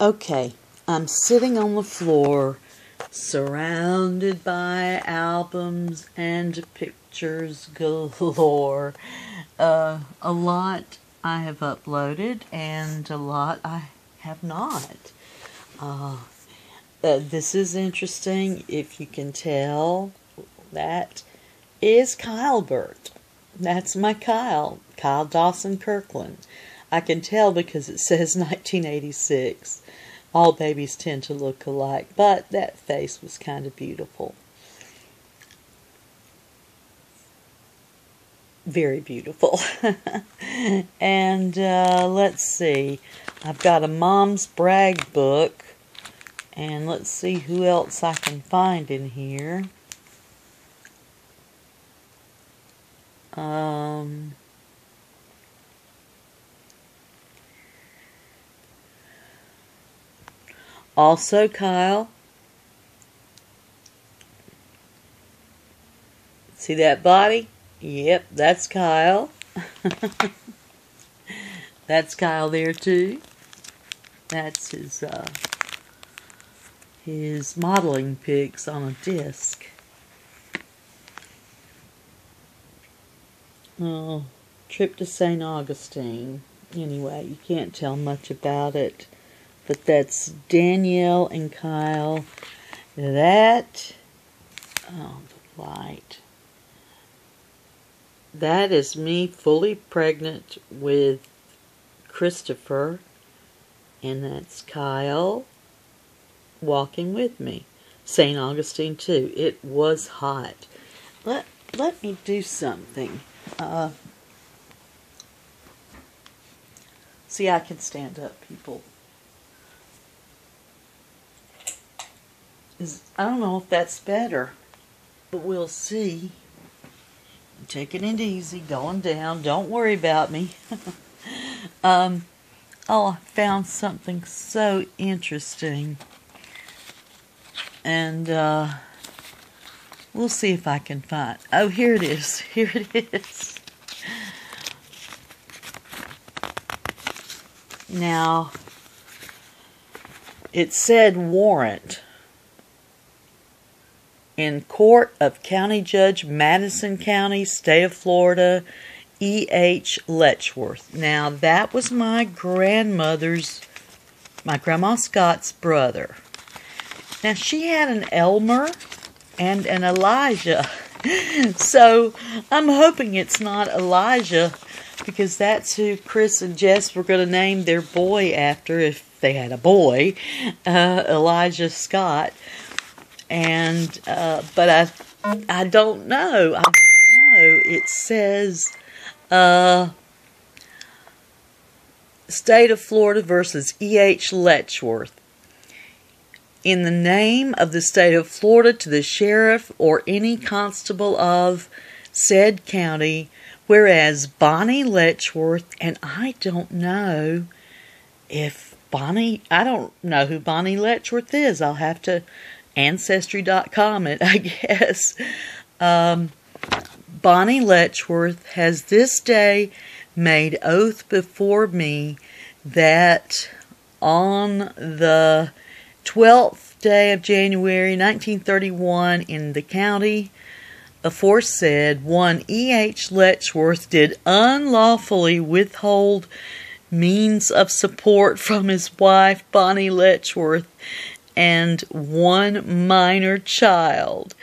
Okay, I'm sitting on the floor, surrounded by albums and pictures galore. A lot I have uploaded, and a lot I have not. This is interesting. If you can tell, that is Kyle Burt. That's my Kyle Dawson Kirkland. I can tell because it says 1986. All babies tend to look alike, but that face was kind of beautiful. Very beautiful. And let's see. I've got a Mom's Brag book. And let's see who else I can find in here. Also Kyle. See that body? Yep, that's Kyle. That's Kyle there too. That's his modeling pics on a disc. Oh, trip to St. Augustine. Anyway, you can't tell much about it. But that's Danielle and Kyle. That, oh, the light. That is me fully pregnant with Christopher. And that's Kyle walking with me. St. Augustine too. It was hot. Let me do something. See, I can stand up, people. I don't know if that's better, but we'll see. Taking it easy, going down. Don't worry about me. Oh, I found something so interesting. And we'll see if I can find. Oh, here it is. Here it is. Now, it said warrant in court of County Judge Madison County, State of Florida, E.H. Letchworth. Now, that was my Grandma Scott's brother. Now, she had an Elmer and an Elijah. So, I'm hoping it's not Elijah, because that's who Chris and Jess were going to name their boy after if they had a boy, Elijah Scott. And but I don't know. I don't know. It says State of Florida versus E.H. Letchworth. In the name of the State of Florida, to the sheriff or any constable of said county, whereas Bonnie Letchworth, and I don't know if I don't know who Bonnie Letchworth is. I'll have to Ancestry.com it, I guess. Bonnie Letchworth has this day made oath before me that on the 12th day of January 1931 in the county aforesaid, one E.H. Letchworth did unlawfully withhold means of support from his wife Bonnie Letchworth and one minor child.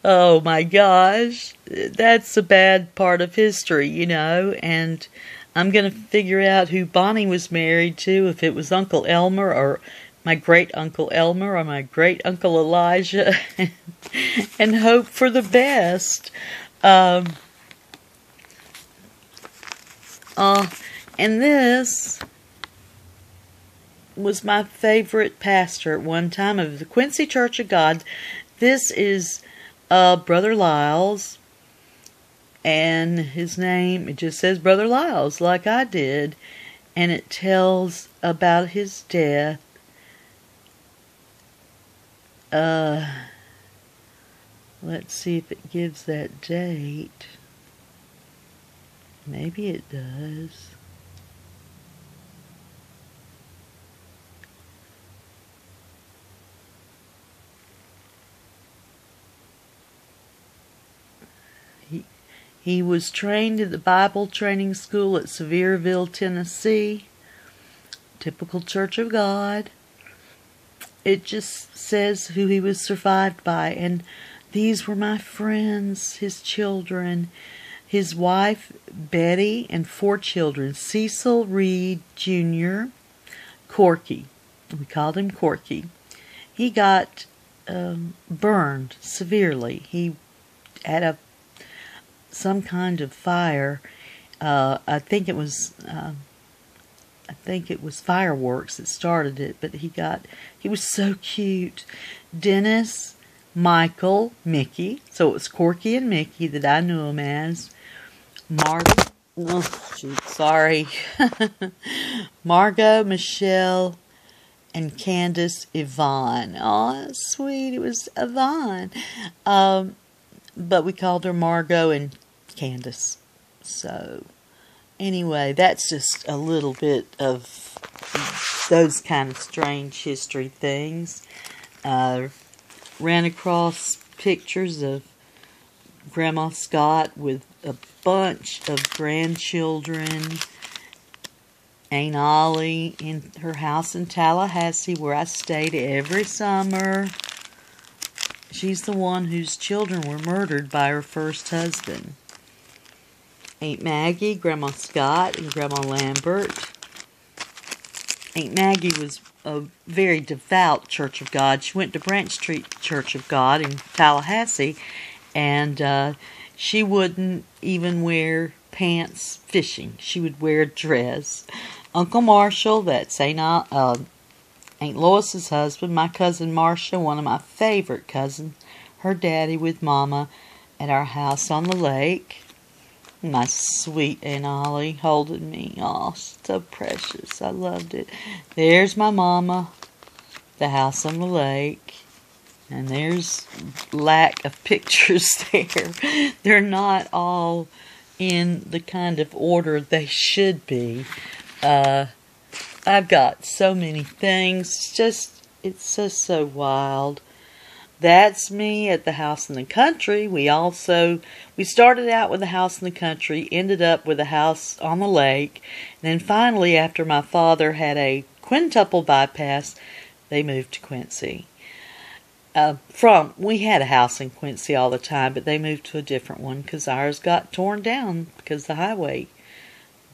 Oh my gosh, that's a bad part of history, you know, and I'm going to figure out who Bonnie was married to, if it was Uncle Elmer or my great-uncle Elmer or my great-uncle Elijah, and hope for the best. And this was my favorite pastor at one time of the Quincy Church of God. This is Brother Lyles, and his name, it just says Brother Lyles, like I did, and it tells about his death. Let's see if it gives that date. Maybe it does. He was trained at the Bible Training School at Sevierville, Tennessee. Typical Church of God. It just says who he was survived by. And these were my friends, his children. His wife, Betty, and 4 children. Cecil Reed Jr., Corky. We called him Corky. He got burned severely. He had some kind of fire. I think it was fireworks that started it, but he was so cute. Dennis, Michael, Mickey. So it was Corky and Mickey that I knew him as. Margot, Margot, Michelle, and Candace Yvonne. Oh, sweet. It was Yvonne. But we called her Margot and Candace. So, anyway, that's just a little bit of those kind of strange history things. Ran across pictures of Grandma Scott with a bunch of grandchildren. Aunt Ollie in her house in Tallahassee where I stayed every summer. She's the one whose children were murdered by her first husband. Aunt Maggie, Grandma Scott, and Grandma Lambert. Aunt Maggie was a very devout Church of God. She went to Branch Street Church of God in Tallahassee, and she wouldn't even wear pants fishing. She would wear a dress. Uncle Marshall, that's Aunt Lois's husband, my cousin Marcia, one of my favorite cousins, her daddy with Mama at our house on the lake. My sweet Aunt Ollie holding me. Oh, so precious. I loved it. There's my Mama, the house on the lake. And there's lack of pictures there. They're not all in the kind of order they should be. I've got so many things. It's just so wild. That's me at the house in the country. We started out with a house in the country, ended up with a house on the lake, and then finally, after my father had a quintuple bypass, they moved to Quincy. We had a house in Quincy all the time, but they moved to a different one because ours got torn down because the highway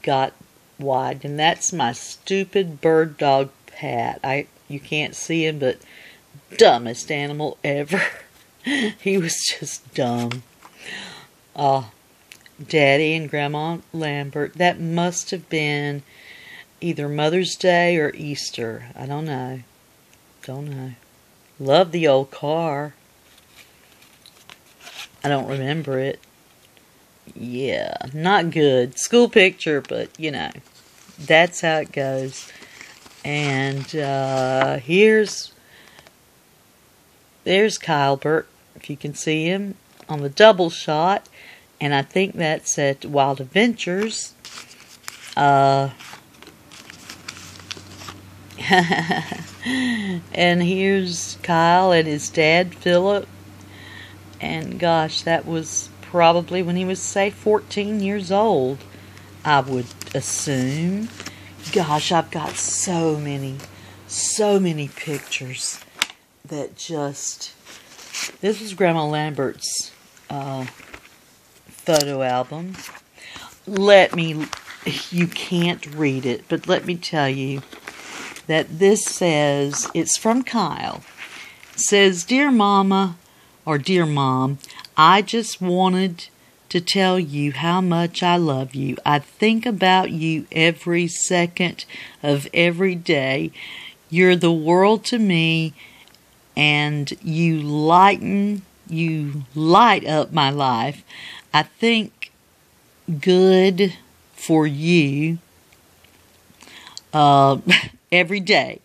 got wide. And that's my stupid bird dog Pat. You can't see him, but dumbest animal ever. He was just dumb. Daddy and Grandma Lambert. That must have been either Mother's Day or Easter. I don't know. Love the old car. I don't remember it. Yeah, not good. School picture, but, that's how it goes. And there's Kylebert, if you can see him, on the double shot. And I think that's at Wild Adventures. And here's Kyle and his dad, Philip. And gosh, that was probably when he was, say, 14 years old, I would assume. Gosh, I've got so many pictures that just... This is Grandma Lambert's photo album. You can't read it, but let me tell you that this says, it's from Kyle. It says, Dear Mama, or Dear Mom, I just wanted to tell you how much I love you. I think about you every second of every day. You're the world to me, and you light up my life. I think good for you every day,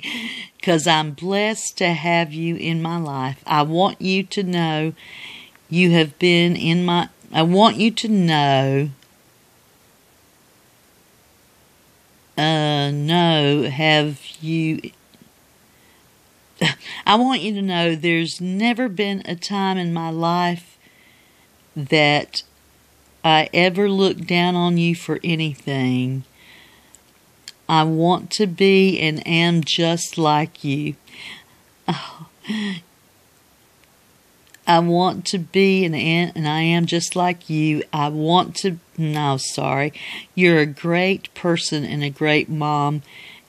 because I'm blessed to have you in my life. I want you to know you have been in my... I want you to know... I want you to know there's never been a time in my life that I ever look down on you for anything. I want to be and am just like you. Oh, I want to be and I am just like you. I want to... No, sorry. You're a great person and a great mom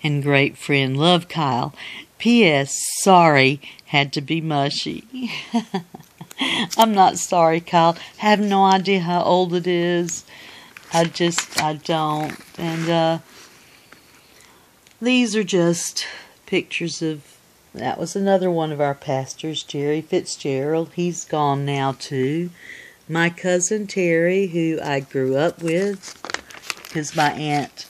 and great friend. Love, Kyle. P.S. Sorry had to be mushy. I'm not sorry, Kyle. I have no idea how old it is. I don't. And these are just pictures of... That was another one of our pastors, Jerry Fitzgerald. He's gone now, too. My cousin Terry, who I grew up with, because my aunt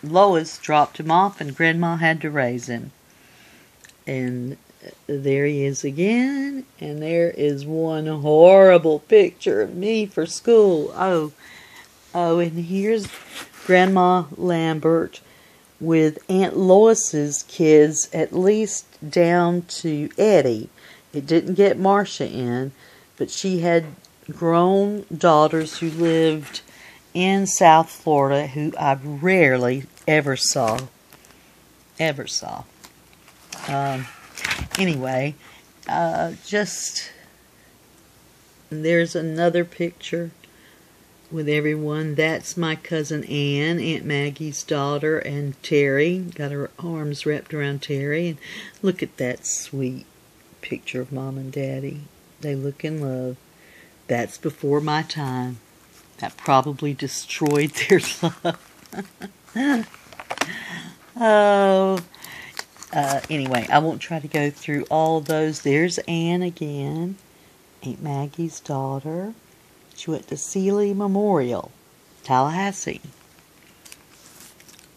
Lois dropped him off and Grandma had to raise him. And there he is again. And there is one horrible picture of me for school. Oh, and here's Grandma Lambert with Aunt Lois's kids, at least down to Eddie. It didn't get Marcia in, but she had grown daughters who lived in South Florida who I rarely ever saw. Anyway, just... There's another picture with everyone. That's my cousin Ann, Aunt Maggie's daughter, and Terry. Got her arms wrapped around Terry. And look at that sweet picture of Mom and Daddy. They look in love. That's before my time. That probably destroyed their love. Oh. Anyway, I won't try to go through all of those. There's Ann again, Aunt Maggie's daughter. She went to Sealy Memorial, Tallahassee.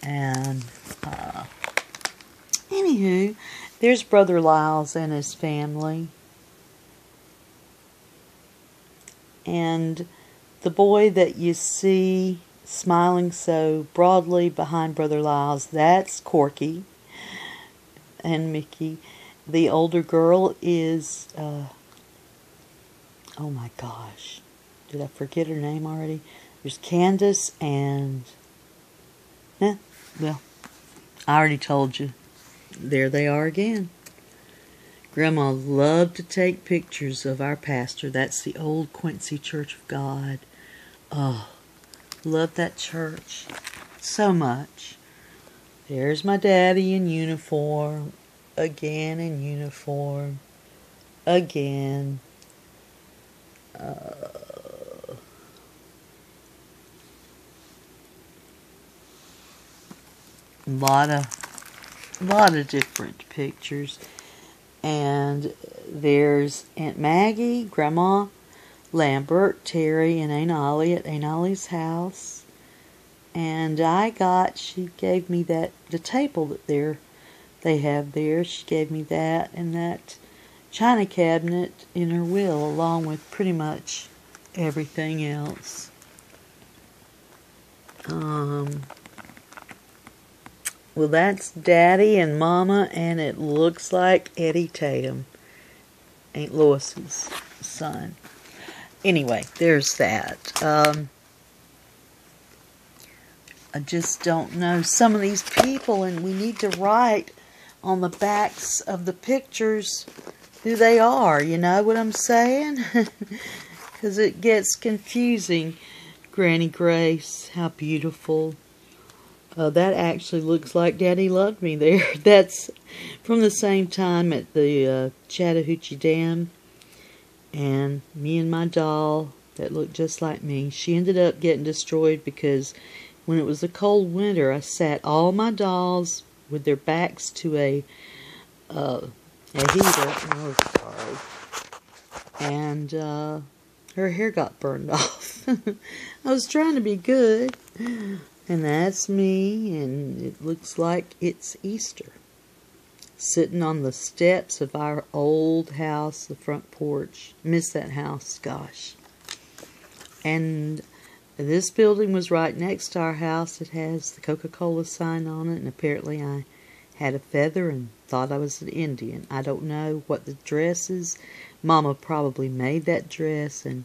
And, anywho, there's Brother Lyles and his family. And the boy that you see smiling so broadly behind Brother Lyles, that's Corky and Mickey. The older girl is, oh my gosh. Did I forget her name already? There's Candace and... well, I already told you. There they are again. Grandma loved to take pictures of our pastor. That's the old Quincy Church of God. Oh, love that church so much. There's my daddy in uniform. Again in uniform. Again. Lot of different pictures. And there's Aunt Maggie, Grandma Lambert, Terry, and Aunt Ollie at Aunt Ollie's house. And she gave me the table that they have there. She gave me that and that china cabinet in her will, along with pretty much everything else. Well, that's Daddy and Mama, and it looks like Eddie Tatum, Aunt Lois's son. Anyway, there's that. I just don't know some of these people, and we need to write on the backs of the pictures who they are. You know what I'm saying? Because it gets confusing. Granny Grace, how beautiful. That actually looks like Daddy Loved Me there. That's from the same time at the Chattahoochee Dam. And me and my doll that looked just like me. She ended up getting destroyed because when it was a cold winter, I sat all my dolls with their backs to a heater. Oh, sorry. And her hair got burned off. I was trying to be good. And that's me, and it looks like it's Easter. Sitting on the steps of our old house, the front porch. Miss that house, gosh. And this building was right next to our house. It has the Coca-Cola sign on it, and apparently I had a feather and thought I was an Indian. I don't know what the dress is. Mama probably made that dress, and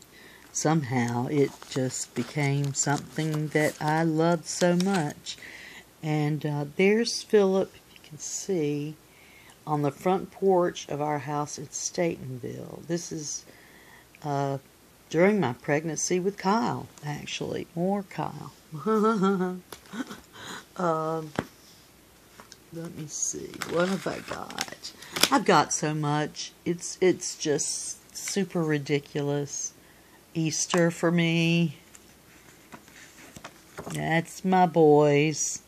somehow it just became something that I loved so much. And there's Philip, if you can see, on the front porch of our house in Statenville. This is during my pregnancy with Kyle, actually. More Kyle. Let me see. What have I got? I've got so much. It's just super ridiculous. Easter for me. That's my boys.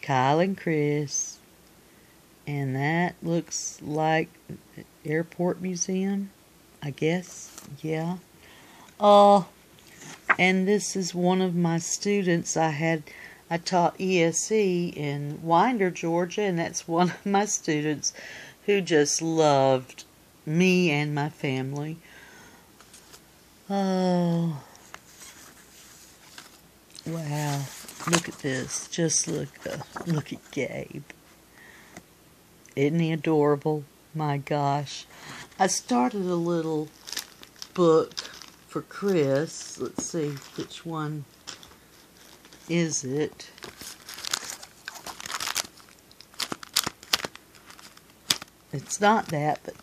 Kyle and Chris. And that looks like Airport Museum, I guess. Yeah. And this is one of my students. I taught ESE in Winder, Georgia, and that's one of my students who just loved me and my family. Oh, wow. Look at this. Just look at Gabe. Isn't he adorable? My gosh. I started a little book for Chris. Let's see, which one is it? It's not that, but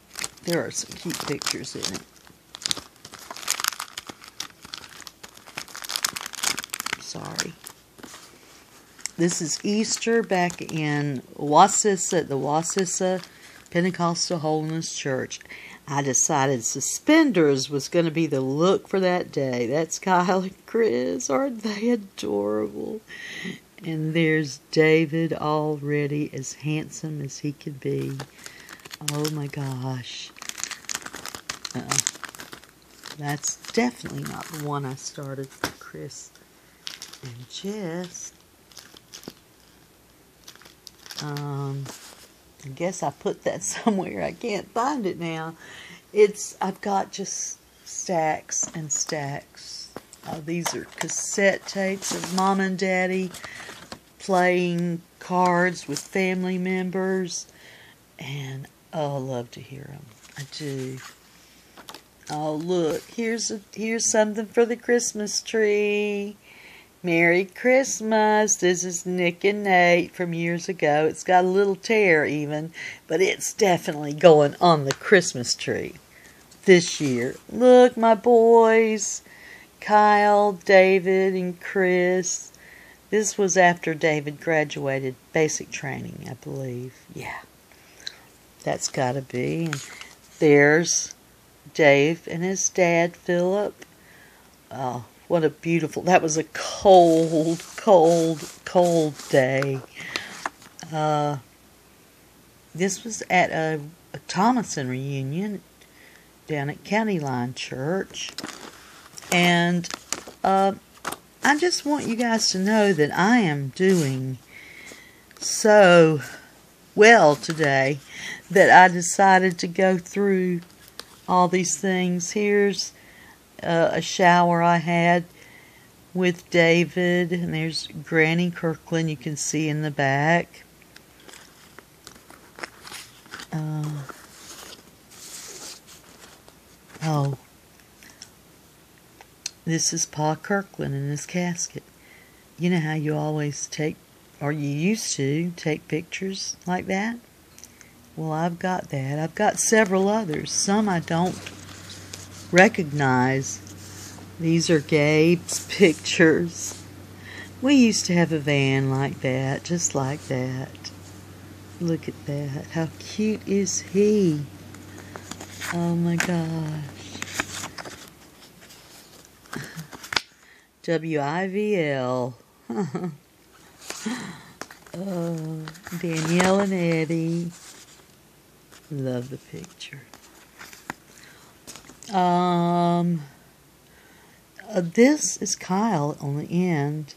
there are some cute pictures in it. Sorry. This is Easter back in Wassissa, the Wassissa Pentecostal Holiness Church. I decided suspenders was going to be the look for that day. That's Kyle and Chris. Aren't they adorable? And there's David, already as handsome as he could be. Oh my gosh. That's definitely not the one I started for Chris and Jess. I guess I put that somewhere. I can't find it now. I've got just stacks and stacks. These are cassette tapes of Mom and Daddy playing cards with family members. And, oh, I love to hear them. I do. Oh, look. Here's something for the Christmas tree. Merry Christmas. This is Nick and Nate from years ago. It's got a little tear even, but it's definitely going on the Christmas tree this year. Look, my boys, Kyle, David, and Chris. This was after David graduated basic training, I believe. Yeah, that's got to be. And there's Dave and his dad, Philip. Oh, what a beautiful, that was a cold, cold, cold day. This was at a Thomason reunion down at County Line Church. And I just want you guys to know that I am doing so well today that I decided to go through all these things. Here's a shower I had with David, and there's Granny Kirkland, you can see in the back. Oh, this is Pa Kirkland in his casket. You know how you always take, or you used to take pictures like that? Well, I've got that. I've got several others. Some I don't recognize. These are Gabe's pictures. We used to have a van like that, just like that. Look at that. How cute is he? Oh my gosh. WIVL. Oh, Danielle and Eddie. Love the picture. This is Kyle on the end.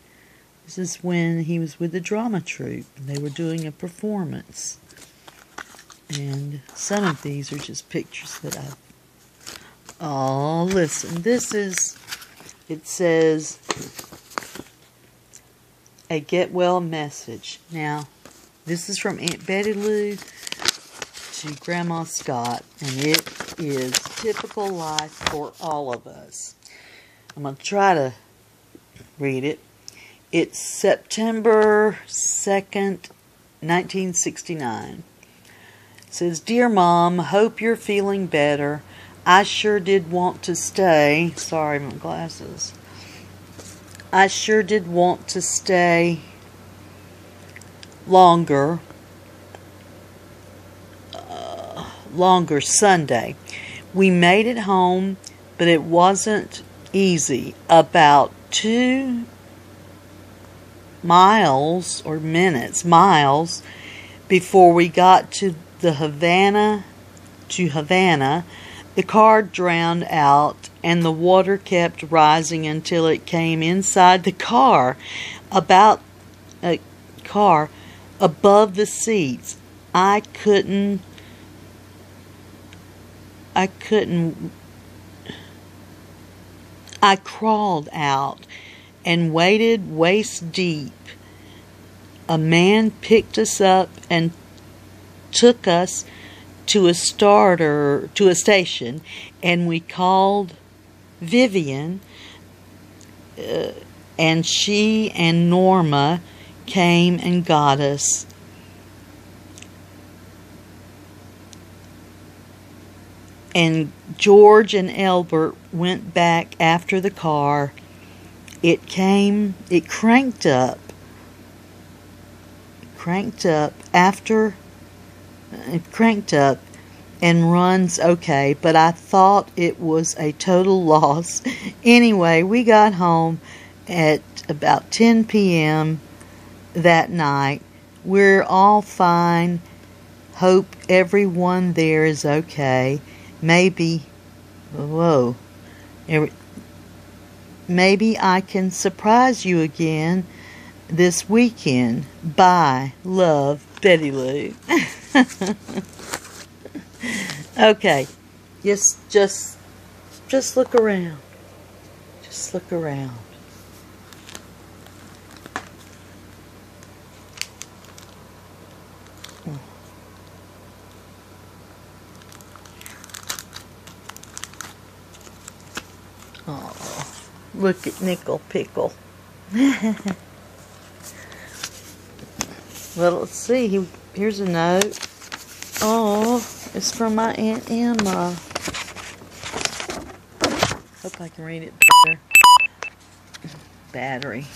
This is when he was with the drama troupe. They were doing a performance. And some of these are just pictures that I've... Oh, listen. This is... It says... A get well message. Now, this is from Aunt Betty Lou to Grandma Scott. And it is typical life for all of us. I'm going to try to read it. It's September 2nd, 1969. It says, "Dear Mom, hope you're feeling better. I sure did want to stay." Sorry, my glasses. "I sure did want to stay longer Sunday. We made it home, but it wasn't easy. About 2 miles before we got to Havana, the car drowned out and the water kept rising until it came inside the car, above the seats. I crawled out and waded waist deep. A man picked us up and took us to a station, and we called Vivian, and she and Norma came and got us. And George and Albert went back after the car. It cranked up and runs okay, but I thought it was a total loss. Anyway, we got home at about 10 p.m. that night. We're all fine. Hope everyone there is okay. Maybe I can surprise you again this weekend. Bye. Love, Betty Lou." Okay. Just look around. Just look around. Oh, look at Nickel Pickle. Well, let's see. Here's a note. Oh, it's from my Aunt Emma. Hope I can read it better. Battery.